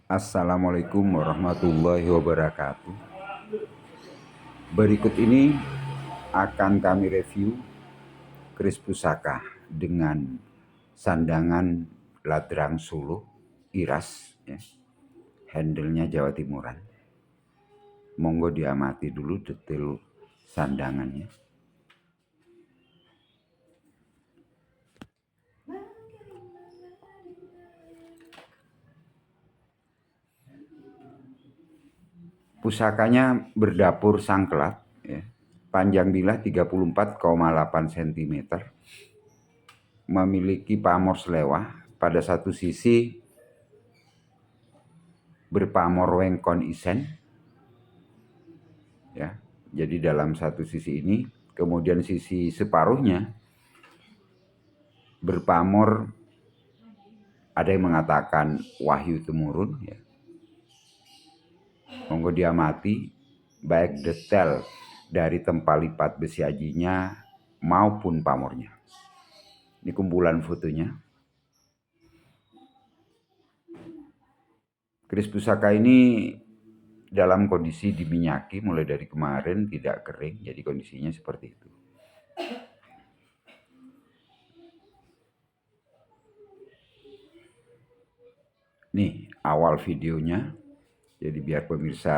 Assalamualaikum warahmatullahi wabarakatuh. Berikut ini akan kami review keris pusaka dengan sandangan Ladrang Solo Iras, ya. Handle-nya Jawa Timuran. Monggo diamati dulu detail sandangannya. Pusakanya berdapur sangklat, ya. Panjang bilah 34,8 cm. Memiliki pamor selewah. Pada satu sisi berpamor wengkon isen, ya. Jadi dalam satu sisi ini, kemudian sisi separuhnya berpamor, ada yang mengatakan wahyu temurun, ya. Monggo diamati baik detail dari tempat lipat besi ajinya maupun pamornya. Ini kumpulan fotonya. Keris pusaka ini dalam kondisi diminyaki mulai dari kemarin, tidak kering, jadi kondisinya seperti itu. Nih awal videonya, jadi biar pemirsa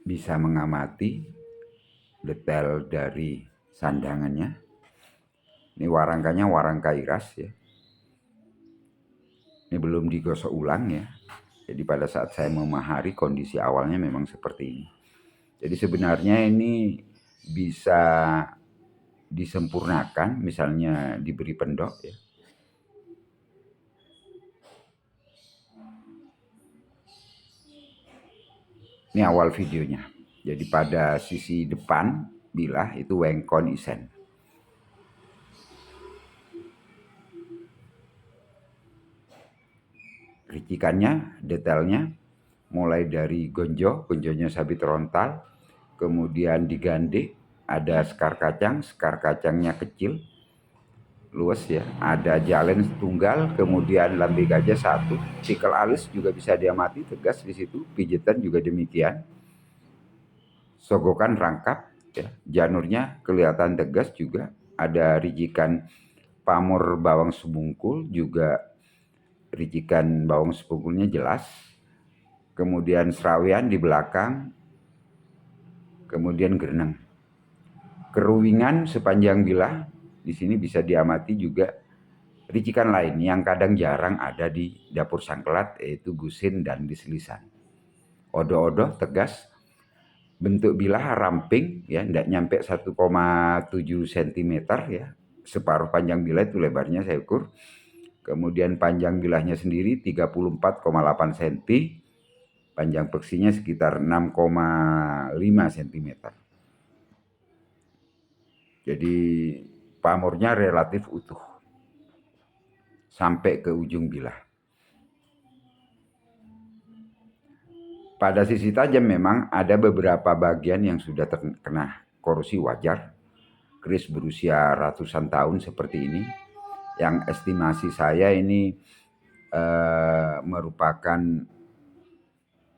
bisa mengamati detail dari sandangannya. Ini warangkanya warangka Iras, ya. Ini belum digosok ulang, ya. Jadi pada saat saya memahari kondisi awalnya memang seperti ini. Jadi sebenarnya ini bisa disempurnakan, misalnya diberi pendok, ya. Ini awal videonya. Jadi pada sisi depan bilah itu wengkon isen. Ricikannya, detailnya mulai dari gonjonya sabit rontal, kemudian digande, ada skar kacangnya kecil, luas, ya. Ada jalen tunggal, kemudian lambe gajah satu, sikel alis juga bisa diamati tegas di situ, pijetan juga demikian. Sogokan rangkap, ya. Janurnya kelihatan tegas juga. Ada rijikan pamor bawang sebungkul, juga rijikan bawang sebungkulnya jelas. Kemudian serawian di belakang, kemudian gereneng. Keruwingan sepanjang bilah di sini bisa diamati juga ricikan lain yang kadang jarang ada di dapur sangklat, yaitu gusin dan diselisan. Odo-odo tegas, bentuk bilah ramping, ya, tidak nyampe 1,7 cm, ya. Separuh panjang bilah itu lebarnya saya ukur. Kemudian panjang bilahnya sendiri 34,8 cm, panjang peksinya sekitar 6,5 cm. Jadi pamornya relatif utuh sampai ke ujung bilah. Pada sisi tajam memang ada beberapa bagian yang sudah terkena korosi wajar. Keris berusia ratusan tahun seperti ini, yang estimasi saya ini merupakan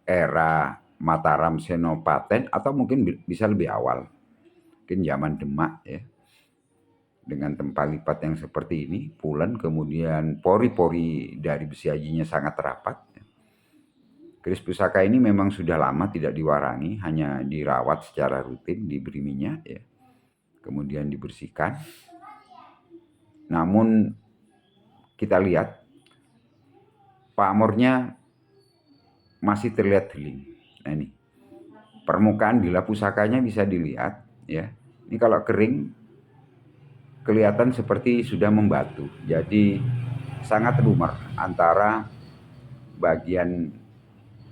era Mataram Senopaten atau mungkin bisa lebih awal, mungkin zaman Demak, ya. Dengan tempat lipat yang seperti ini, pulen, kemudian pori-pori dari besi ajinya sangat rapat. Keris pusaka ini memang sudah lama tidak diwarangi, hanya dirawat secara rutin, diberi minyak, ya. Kemudian dibersihkan. Namun kita lihat pamornya masih terlihat deling. Nah ini permukaan bilah pusakanya bisa dilihat, ya. Ini kalau kering kelihatan seperti sudah membatu. Jadi sangat lumer antara bagian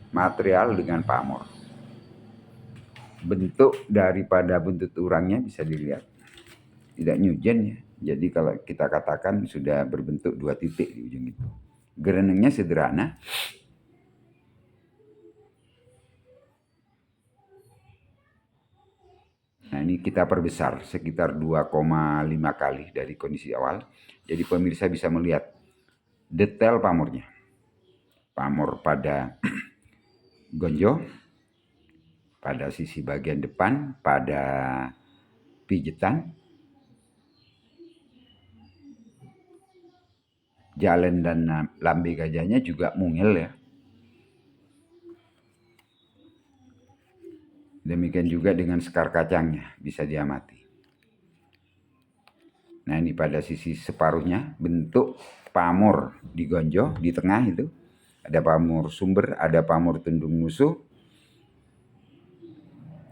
material dengan pamor. Bentuk daripada buntut urangnya bisa dilihat, tidak nyujen, ya. Jadi kalau kita katakan sudah berbentuk 2 titik di ujung itu. Gerenengnya sederhana. Nah ini kita perbesar sekitar 2,5 kali dari kondisi awal. Jadi pemirsa bisa melihat detail pamornya. pamor pada gonjo, pada sisi bagian depan, pada pijetan, jalan dan lambe gajahnya juga mungil ya. Demikian juga dengan sekar kacangnya bisa diamati. Nah ini pada sisi separuhnya bentuk pamor digonjo di tengah itu. Ada pamor sumber, ada pamor tundung musuh.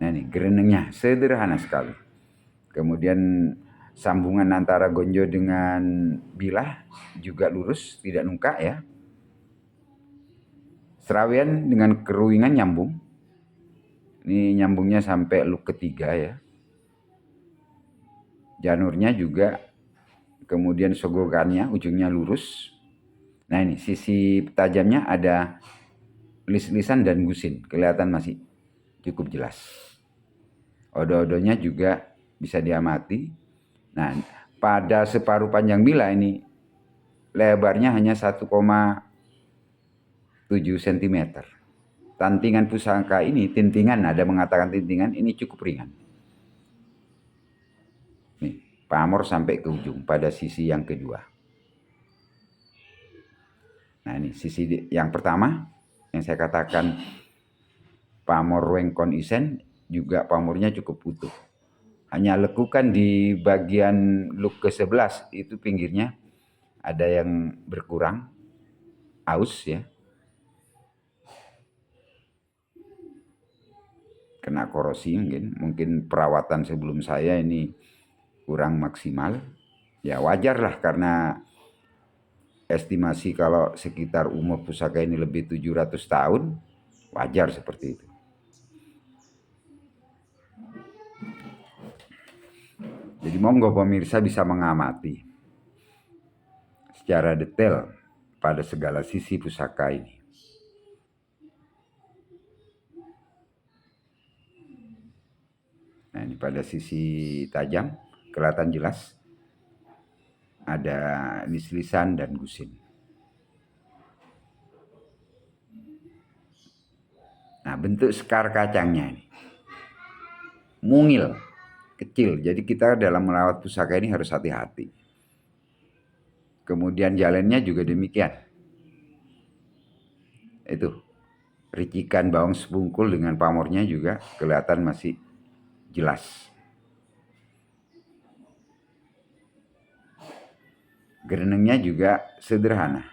Nah ini gerenengnya sederhana sekali. Kemudian sambungan antara gonjo dengan bilah juga lurus, tidak nungkak ya. Serawian dengan keruingan nyambung. Ini nyambungnya sampai luk ketiga ya. Janurnya juga, kemudian sogokannya ujungnya lurus. Nah ini sisi tajamnya ada lis-lisan dan gusin, kelihatan masih cukup jelas. Odo-odonya juga bisa diamati. Nah pada separuh panjang bila ini lebarnya hanya 1,7 cm. Tantingan pusaka ini, tintingan, ada mengatakan tintingan, ini cukup ringan. Nih, pamor sampai ke ujung pada sisi yang kedua. Nah ini sisi yang pertama yang saya katakan pamor wengkon isen, juga pamornya cukup utuh. Hanya lekukan di bagian luk ke-11 itu pinggirnya ada yang berkurang, aus ya. Kena korosi mungkin perawatan sebelum saya ini kurang maksimal. Ya wajar lah karena estimasi kalau sekitar umur pusaka ini lebih 700 tahun, wajar seperti itu. Jadi monggo pemirsa bisa mengamati secara detail pada segala sisi pusaka ini. Nah ini pada sisi tajam kelihatan jelas ada lis-lisan dan gusin. Nah bentuk sekar kacangnya ini mungil, kecil. Jadi kita dalam merawat pusaka ini harus hati-hati. Kemudian jalannya juga demikian. Itu ricikan bawang sebungkul dengan pamornya juga kelihatan masih jelas. Gerenengnya juga sederhana.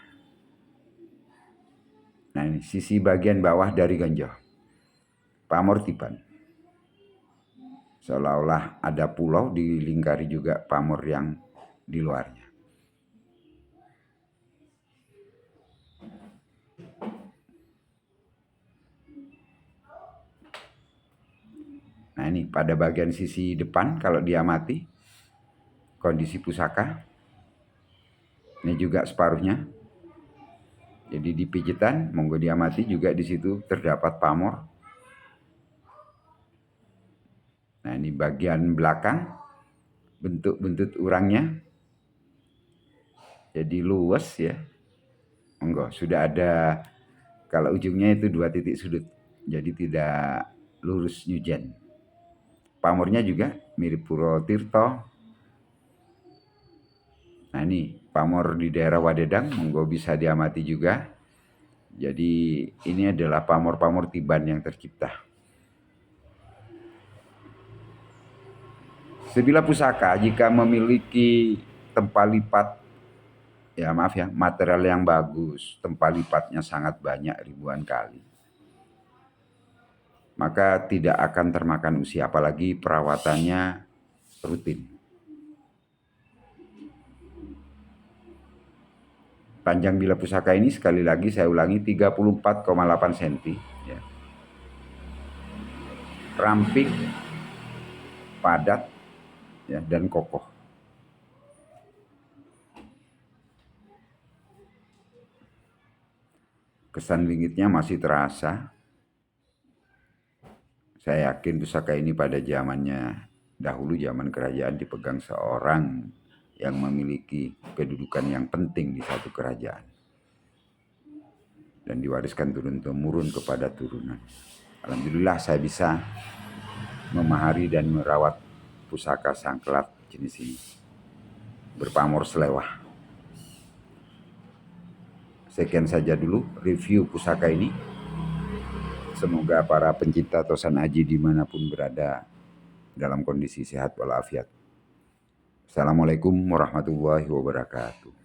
Nah ini sisi bagian bawah dari gonjo. Pamor tiban. Seolah-olah ada pulau dilingkari juga pamor yang di luarnya. Nah ini pada bagian sisi depan kalau diamati kondisi pusaka. Ini juga separuhnya. Jadi di pijitan, monggo diamati juga di situ terdapat pamor. Nah ini bagian belakang, bentuk-bentuk urangnya. Jadi luas ya. Monggo sudah ada, kalau ujungnya itu 2 titik sudut. Jadi tidak lurus nyujen. Pamornya juga mirip Puro Tirto. Nah ini pamor di daerah Wadedang, monggo bisa diamati juga. Jadi ini adalah pamor-pamor tiban yang tercipta. Sebilah pusaka jika memiliki tempat lipat, ya maaf ya, material yang bagus, tempat lipatnya sangat banyak ribuan kali, maka tidak akan termakan usia, apalagi perawatannya rutin. Panjang bilah pusaka ini sekali lagi saya ulangi 34,8 cm ya. Ramping, padat ya, dan kokoh. Kesan wingitnya masih terasa. Saya yakin pusaka ini pada zamannya dahulu, zaman kerajaan, dipegang seorang yang memiliki kedudukan yang penting di satu kerajaan. dan diwariskan turun-temurun kepada turunan. Alhamdulillah saya bisa memahari dan merawat pusaka sangklat jenis ini berpamor selewah. Sekian saja dulu review pusaka ini. Semoga para pencinta Tosan Aji dimanapun berada dalam kondisi sehat walafiat. Assalamualaikum warahmatullahi wabarakatuh.